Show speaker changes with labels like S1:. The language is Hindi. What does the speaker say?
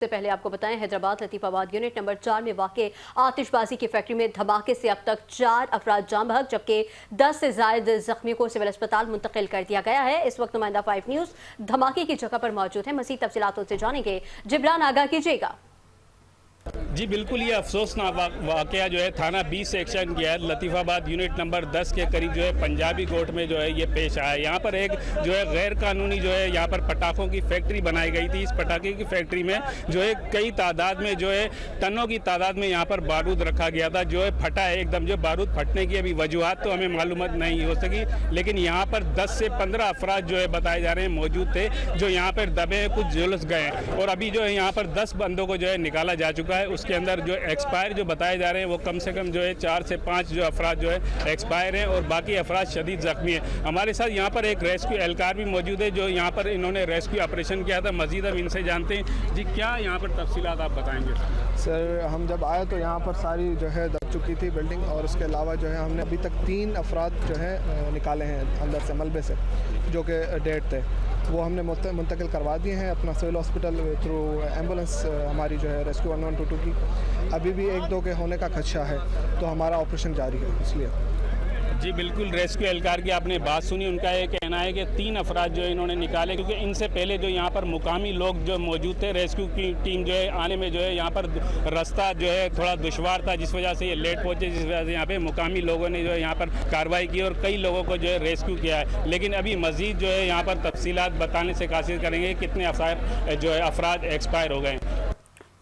S1: से पहले आपको बताएं, हैदराबाद लतीफाबाद यूनिट नंबर 4 में वाक़ आतिशबाजी की फैक्ट्री में धमाके से अब तक 4 अफराद जान बहक जबकि 10 से ज़ायद जख्मियों को सिविल अस्पताल मुंतकिल कर दिया गया है। इस वक्त नुमाइंदा 5 न्यूज़ धमाके की जगह पर मौजूद है। मज़ीद तफसीलात उनसे जानेंगे। जिब्रान आगाह कीजिएगा।
S2: जी बिल्कुल, ये अफसोसनाक वाक़या जो है थाना 20 सेक्शन की है लतीफ़ाबाद यूनिट नंबर 10 के करीब जो है पंजाबी कोर्ट में जो है ये पेश आया। यहाँ पर एक जो है गैर कानूनी जो है यहाँ पर पटाखों की फैक्ट्री बनाई गई थी। इस पटाखे की फैक्ट्री में जो है कई तादाद में जो है टनों की तादाद में यहाँ पर बारूद रखा गया था, जो है फटा है एकदम। जो बारूद फटने की अभी वजूहत तो हमें मालूमात नहीं हो सकी, लेकिन यहाँ पर 10 से 15 अफराद जो है बताए जा रहे हैं मौजूद थे जो यहाँ पर दबे कुछ झुलस गए। और अभी जो है यहाँ पर 10 बंदों को जो है निकाला जा चुका है। उसके अंदर जो एक्सपायर जो बताए जा रहे हैं वो कम से कम जो है 4 से 5 जो अफराद जो है एक्सपायर हैं और बाकी अफराद शदीद जख्मी हैं। हमारे साथ यहाँ पर एक रेस्क्यू एहलकार भी मौजूद है जो यहाँ पर इन्होंने रेस्क्यू ऑपरेशन किया था। मजीद हम इनसे जानते हैं। जी, क्या यहाँ पर तफसीलात आप बताएंगे?
S3: सर, हम जब आए तो यहाँ पर सारी जो है दब चुकी थी बिल्डिंग, और उसके अलावा जो है हमने अभी तक 3 अफराद जो है निकाले हैं अंदर से मलबे से, जो कि डेड थे। वो हमने मुंतकिल करवा दिए हैं अपना सिविल हॉस्पिटल थ्रू एम्बुलेंस हमारी जो है रेस्क्यू 1122 की। अभी भी 1-2 के होने का खदशा है तो हमारा ऑपरेशन जारी है इसलिए।
S2: जी बिल्कुल, रेस्क्यू एहलकार की आपने बात सुनी। उनका ये कहना है कि 3 अफराद जो है इन्होंने निकाले, क्योंकि इनसे पहले जो यहाँ पर मुकामी लोग जो मौजूद थे, रेस्क्यू की टीम जो है आने में जो है यहाँ पर रास्ता जो है थोड़ा दुश्वार था, जिस वजह से ये लेट पहुँचे, जिस वजह से यहाँ पे मुकामी लोगों ने जो है यहाँ पर कार्रवाई की और कई लोगों को जो है रेस्क्यू किया है। लेकिन अभी मज़ीद जो है यहाँ पर तफसीलात बताने से कोशिश करेंगे कितने जो है अफराद एक्सपायर हो गए।